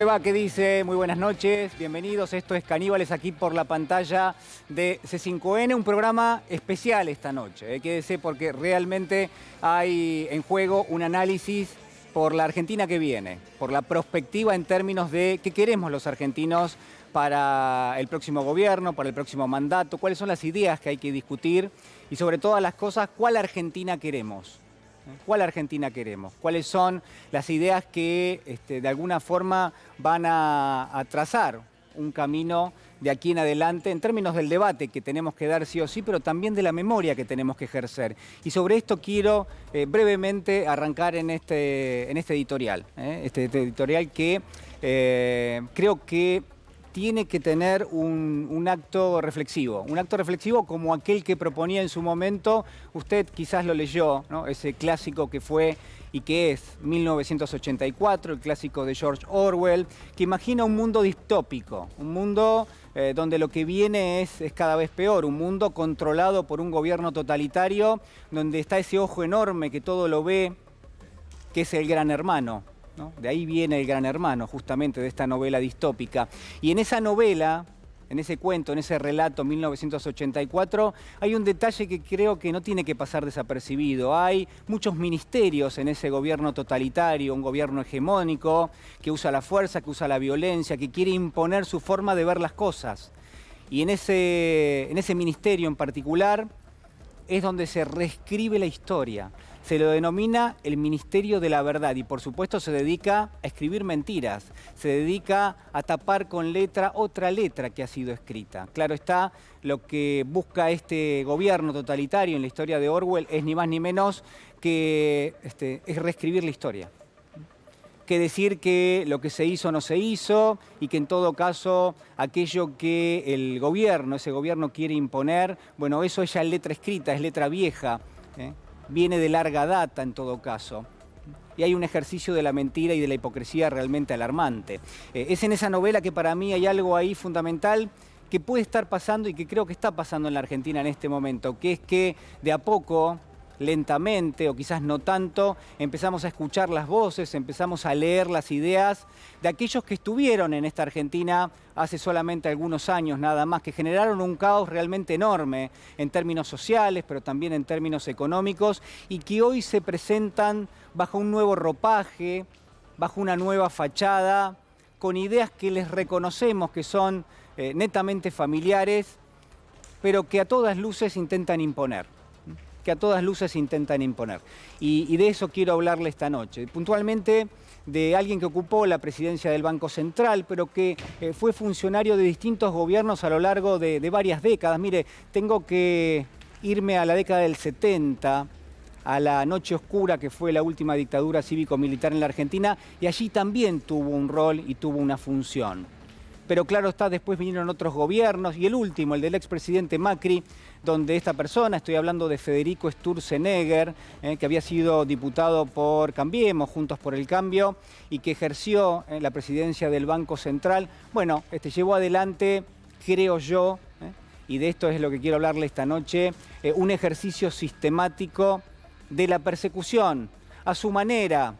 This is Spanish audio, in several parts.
Va, ¿qué dice? Muy buenas noches, bienvenidos. Esto es Caníbales aquí por la pantalla de C5N, un programa especial esta noche. Quédese porque realmente hay en juego un análisis por la Argentina que viene, por la perspectiva en términos de qué queremos los argentinos para el próximo gobierno, para el próximo mandato, cuáles son las ideas que hay que discutir y sobre todas las cosas, ¿cuál Argentina queremos? ¿Cuál Argentina queremos? ¿Cuáles son las ideas que de alguna forma van a trazar un camino de aquí en adelante en términos del debate que tenemos que dar sí o sí, pero también de la memoria que tenemos que ejercer? Y sobre esto quiero brevemente arrancar en este editorial. Este editorial que creo que tiene que tener un acto reflexivo como aquel que proponía en su momento, usted quizás lo leyó, ¿no? Ese clásico que fue y que es 1984, el clásico de George Orwell, que imagina un mundo distópico, un mundo donde lo que viene es cada vez peor, un mundo controlado por un gobierno totalitario, donde está ese ojo enorme que todo lo ve, que es el Gran Hermano, ¿no? De ahí viene el Gran Hermano, justamente de esta novela distópica. Y en esa novela, en ese cuento, en ese relato 1984, hay un detalle que creo que no tiene que pasar desapercibido. Hay muchos ministerios en ese gobierno totalitario, un gobierno hegemónico, que usa la fuerza, que usa la violencia, que quiere imponer su forma de ver las cosas. Y en ese ministerio en particular es donde se reescribe la historia. Se lo denomina el Ministerio de la Verdad y por supuesto se dedica a escribir mentiras, se dedica a tapar con letra otra letra que ha sido escrita. Claro está, lo que busca este gobierno totalitario en la historia de Orwell es ni más ni menos que es reescribir la historia. Que decir que lo que se hizo no se hizo y que en todo caso aquello que el gobierno, ese gobierno quiere imponer, bueno, eso es ya letra escrita, es letra vieja, viene de larga data en todo caso. Y hay un ejercicio de la mentira y de la hipocresía realmente alarmante. Es en esa novela que para mí hay algo ahí fundamental que puede estar pasando y que creo que está pasando en la Argentina en este momento, que es que de a poco, lentamente o quizás no tanto, empezamos a escuchar las voces, empezamos a leer las ideas de aquellos que estuvieron en esta Argentina hace solamente algunos años nada más, que generaron un caos realmente enorme en términos sociales, pero también en términos económicos, y que hoy se presentan bajo un nuevo ropaje, bajo una nueva fachada, con ideas que les reconocemos que son netamente familiares, pero que a todas luces intentan imponer. Y de eso quiero hablarle esta noche. Puntualmente de alguien que ocupó la presidencia del Banco Central, pero que fue funcionario de distintos gobiernos a lo largo de varias décadas. Mire, tengo que irme a la década del 70, a la noche oscura que fue la última dictadura cívico-militar en la Argentina, y allí también tuvo un rol y tuvo una función. Pero claro está, después vinieron otros gobiernos, y el último, el del expresidente Macri, donde esta persona, estoy hablando de Federico Sturzenegger, que había sido diputado por Cambiemos, Juntos por el Cambio, y que ejerció la presidencia del Banco Central, bueno, llevó adelante, creo yo, y de esto es lo que quiero hablarle esta noche, un ejercicio sistemático de la persecución, a su manera,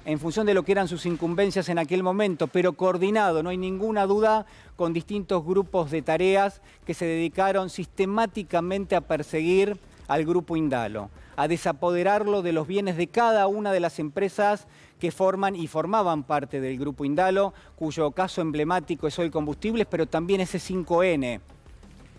en función de lo que eran sus incumbencias en aquel momento, pero coordinado, no hay ninguna duda, con distintos grupos de tareas que se dedicaron sistemáticamente a perseguir al Grupo Indalo, a desapoderarlo de los bienes de cada una de las empresas que forman y formaban parte del Grupo Indalo, cuyo caso emblemático es Hoy Combustibles, pero también es C5N.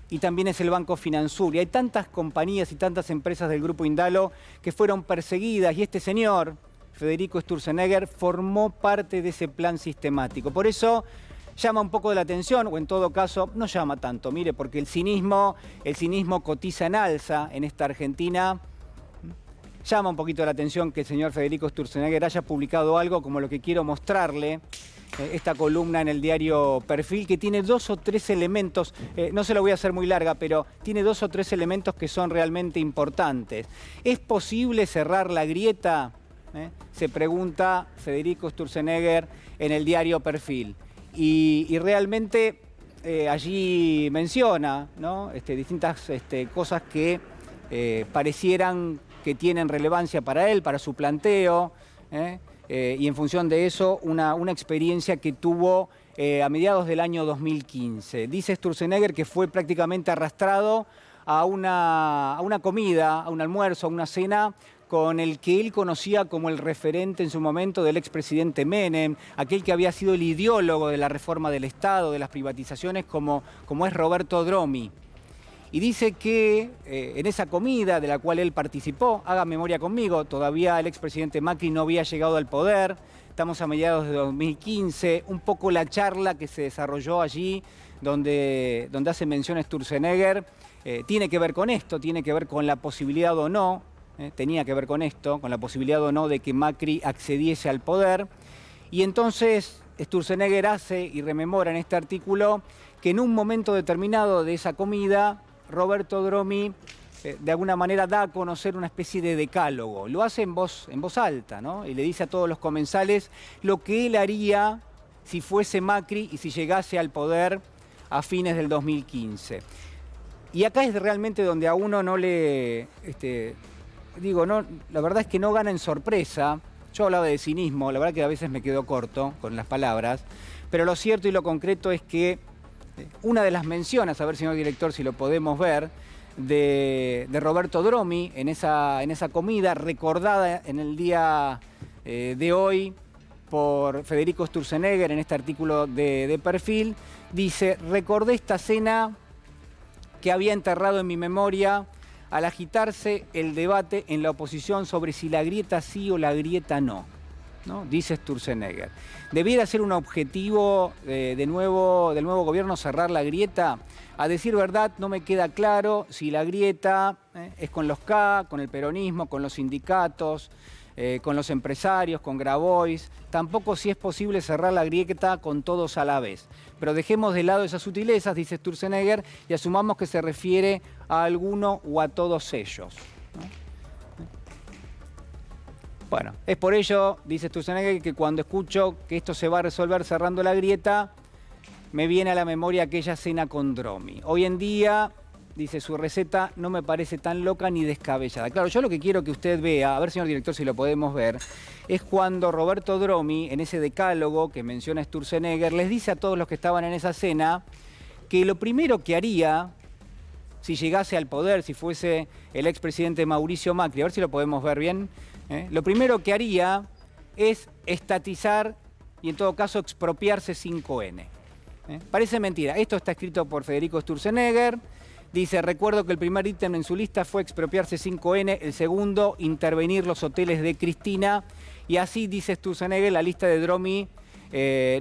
Y también es el Banco Finansur. Y hay tantas compañías y tantas empresas del Grupo Indalo que fueron perseguidas, y este señor, Federico Sturzenegger, formó parte de ese plan sistemático. Por eso llama un poco de la atención, o en todo caso no llama tanto, mire, porque el cinismo cotiza en alza en esta Argentina. Llama un poquito la atención que el señor Federico Sturzenegger haya publicado algo como lo que quiero mostrarle, esta columna en el diario Perfil, que tiene 2 o 3 elementos, no se lo voy a hacer muy larga, pero tiene 2 o 3 elementos que son realmente importantes. ¿Es posible cerrar la grieta? Se pregunta Federico Sturzenegger en el diario Perfil. Y realmente allí menciona, ¿no? Distintas cosas que parecieran que tienen relevancia para él, para su planteo, y en función de eso una experiencia que tuvo a mediados del año 2015. Dice Sturzenegger que fue prácticamente arrastrado a una comida, a un almuerzo, a una cena con el que él conocía como el referente en su momento del expresidente Menem, aquel que había sido el ideólogo de la reforma del Estado, de las privatizaciones, como es Roberto Dromi. Y dice que en esa comida de la cual él participó, haga memoria conmigo, todavía el expresidente Macri no había llegado al poder, estamos a mediados de 2015, un poco la charla que se desarrolló allí, donde hace mención Sturzenegger, tiene que ver con esto, tiene que ver con la posibilidad o no, tenía que ver con esto, con la posibilidad o no de que Macri accediese al poder. Y entonces Sturzenegger hace y rememora en este artículo que en un momento determinado de esa comida, Roberto Dromi de alguna manera da a conocer una especie de decálogo. Lo hace en voz alta, ¿no? Y le dice a todos los comensales lo que él haría si fuese Macri y si llegase al poder a fines del 2015. Y acá es realmente donde a uno no le... no, la verdad es que no gana en sorpresa. Yo hablaba de cinismo, la verdad que a veces me quedo corto con las palabras, pero lo cierto y lo concreto es que una de las menciones, a ver, señor director, si lo podemos ver, de Roberto Dromi en esa comida, recordada en el día de hoy por Federico Sturzenegger en este artículo de Perfil, dice: recordé esta cena que había enterrado en mi memoria al agitarse el debate en la oposición sobre si la grieta sí o la grieta no, ¿no? Dice Sturzenegger. ¿Debiera ser un objetivo del nuevo gobierno cerrar la grieta? A decir verdad, no me queda claro si la grieta es con los K, con el peronismo, con los sindicatos, con los empresarios, con Grabois. Tampoco si es posible cerrar la grieta con todos a la vez. Pero dejemos de lado esas sutilezas, dice Sturzenegger, y asumamos que se refiere a alguno o a todos ellos, ¿no? Bueno, es por ello, dice Sturzenegger, que cuando escucho que esto se va a resolver cerrando la grieta, me viene a la memoria aquella cena con Dromi. Hoy en día, dice, su receta no me parece tan loca ni descabellada. Claro, yo lo que quiero que usted vea, a ver, señor director, si lo podemos ver, es cuando Roberto Dromi, en ese decálogo que menciona Sturzenegger, les dice a todos los que estaban en esa cena que lo primero que haría, si llegase al poder, si fuese el expresidente Mauricio Macri, a ver si lo podemos ver bien, lo primero que haría es estatizar y en todo caso expropiarse 5N. Parece mentira. Esto está escrito por Federico Sturzenegger. Dice: recuerdo que el primer ítem en su lista fue expropiarse 5N, el segundo, intervenir los hoteles de Cristina. Y así, dice Sturzenegger, la lista de Dromi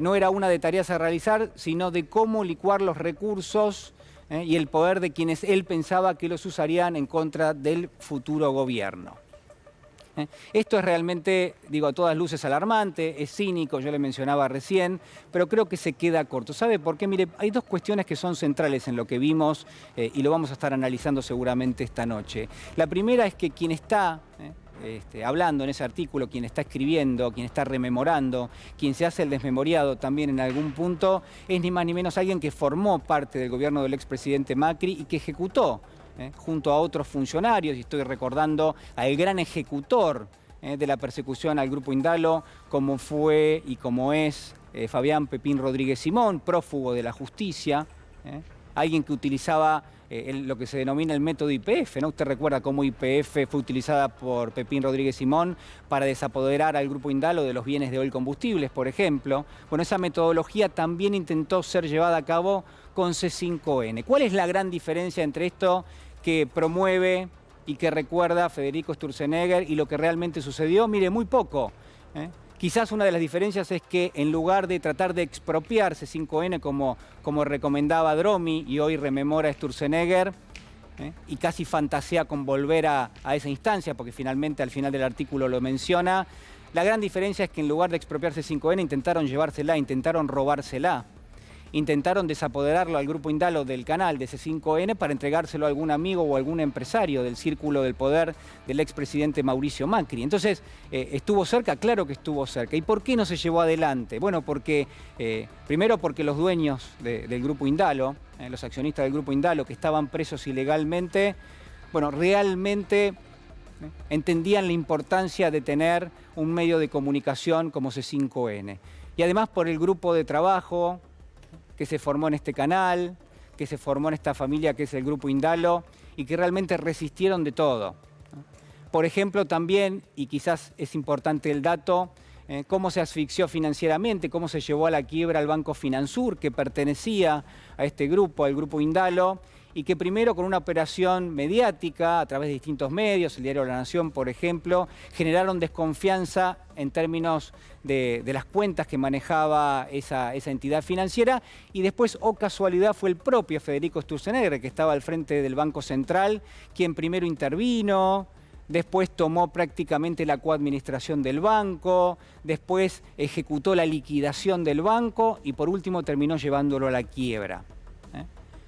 no era una de tareas a realizar, sino de cómo licuar los recursos y el poder de quienes él pensaba que los usarían en contra del futuro gobierno. Esto es realmente, digo, a todas luces alarmante, es cínico, yo le mencionaba recién, pero creo que se queda corto. ¿Sabe por qué? Mire, hay dos cuestiones que son centrales en lo que vimos y lo vamos a estar analizando seguramente esta noche. La primera es que quien está hablando en ese artículo, quien está escribiendo, quien está rememorando, quien se hace el desmemoriado también en algún punto, es ni más ni menos alguien que formó parte del gobierno del expresidente Macri y que ejecutó junto a otros funcionarios, y estoy recordando al gran ejecutor de la persecución al Grupo Indalo, como fue y como es Fabián Pepín Rodríguez Simón, prófugo de la justicia, alguien que utilizaba lo que se denomina el método YPF, ¿no? Usted recuerda cómo YPF fue utilizada por Pepín Rodríguez Simón para desapoderar al Grupo Indalo de los bienes de Oil Combustibles, por ejemplo. Bueno, esa metodología también intentó ser llevada a cabo con C5N. ¿Cuál es la gran diferencia entre esto que promueve y que recuerda Federico Sturzenegger y lo que realmente sucedió? Mire, muy poco. Quizás una de las diferencias es que en lugar de tratar de expropiarse 5N como recomendaba Dromi y hoy rememora Sturzenegger, y casi fantasea con volver a esa instancia, porque finalmente al final del artículo lo menciona, la gran diferencia es que en lugar de expropiarse 5N intentaron llevársela, intentaron robársela. Intentaron desapoderarlo al Grupo Indalo del canal de C5N para entregárselo a algún amigo o algún empresario del círculo del poder del expresidente Mauricio Macri. Entonces, ¿estuvo cerca? Claro que estuvo cerca. ¿Y por qué no se llevó adelante? Bueno, porque primero porque los dueños del Grupo Indalo, los accionistas del Grupo Indalo que estaban presos ilegalmente, bueno, realmente entendían la importancia de tener un medio de comunicación como C5N. Y además por el grupo de trabajo que se formó en este canal, que se formó en esta familia que es el Grupo Indalo y que realmente resistieron de todo. Por ejemplo, también, y quizás es importante el dato, cómo se asfixió financieramente, cómo se llevó a la quiebra al Banco Finansur, que pertenecía a este grupo, al Grupo Indalo, y que primero con una operación mediática a través de distintos medios, el diario La Nación, por ejemplo, generaron desconfianza en términos de las cuentas que manejaba esa entidad financiera, y después, oh casualidad, fue el propio Federico Sturzenegger, que estaba al frente del Banco Central, quien primero intervino, después tomó prácticamente la coadministración del banco, después ejecutó la liquidación del banco y por último terminó llevándolo a la quiebra.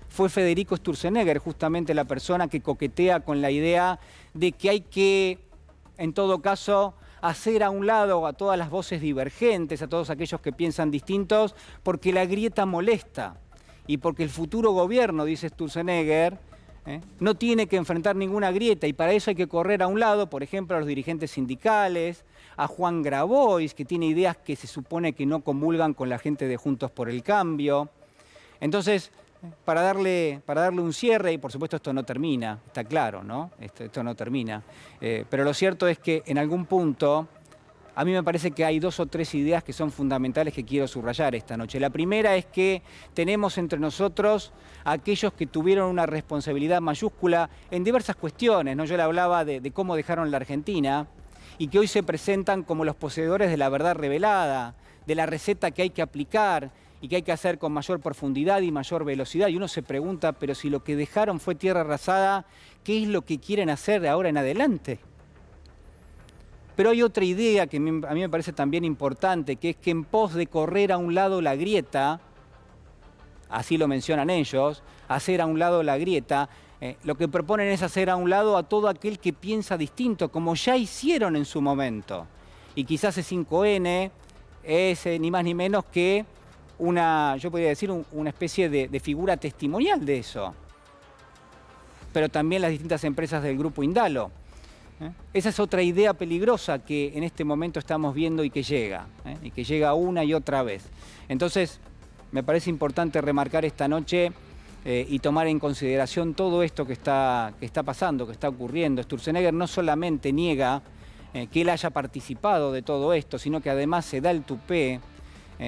Fue Federico Sturzenegger justamente la persona que coquetea con la idea de que hay que, en todo caso, hacer a un lado a todas las voces divergentes, a todos aquellos que piensan distintos, porque la grieta molesta y porque el futuro gobierno, dice Sturzenegger, no tiene que enfrentar ninguna grieta y para eso hay que correr a un lado, por ejemplo, a los dirigentes sindicales, a Juan Grabois, que tiene ideas que se supone que no comulgan con la gente de Juntos por el Cambio. Entonces, para darle un cierre, y por supuesto esto no termina, está claro, ¿no? Esto no termina, pero lo cierto es que en algún punto a mí me parece que hay 2 o 3 ideas que son fundamentales que quiero subrayar esta noche. La primera es que tenemos entre nosotros a aquellos que tuvieron una responsabilidad mayúscula en diversas cuestiones, ¿no? Yo le hablaba de cómo dejaron la Argentina y que hoy se presentan como los poseedores de la verdad revelada, de la receta que hay que aplicar y que hay que hacer con mayor profundidad y mayor velocidad. Y uno se pregunta, pero si lo que dejaron fue tierra arrasada, ¿qué es lo que quieren hacer de ahora en adelante? Pero hay otra idea que a mí me parece también importante, que es que en pos de correr a un lado la grieta, así lo mencionan ellos, hacer a un lado la grieta, lo que proponen es hacer a un lado a todo aquel que piensa distinto, como ya hicieron en su momento. Y quizás C5N es ni más ni menos que yo podría decir, una especie de figura testimonial de eso. Pero también las distintas empresas del Grupo Indalo. Esa es otra idea peligrosa que en este momento estamos viendo y que llega una y otra vez. Entonces, me parece importante remarcar esta noche y tomar en consideración todo esto que está pasando, que está ocurriendo. Sturzenegger no solamente niega que él haya participado de todo esto, sino que además se da el tupé,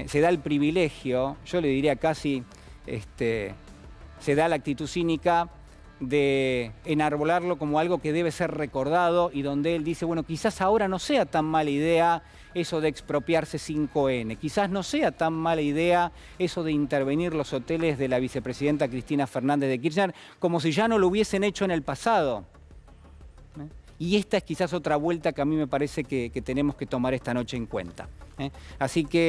se da el privilegio, yo le diría casi, se da la actitud cínica de enarbolarlo como algo que debe ser recordado y donde él dice, bueno, quizás ahora no sea tan mala idea eso de expropiarse 5N, quizás no sea tan mala idea eso de intervenir los hoteles de la vicepresidenta Cristina Fernández de Kirchner, como si ya no lo hubiesen hecho en el pasado. Y esta es quizás otra vuelta que a mí me parece que tenemos que tomar esta noche en cuenta. Así que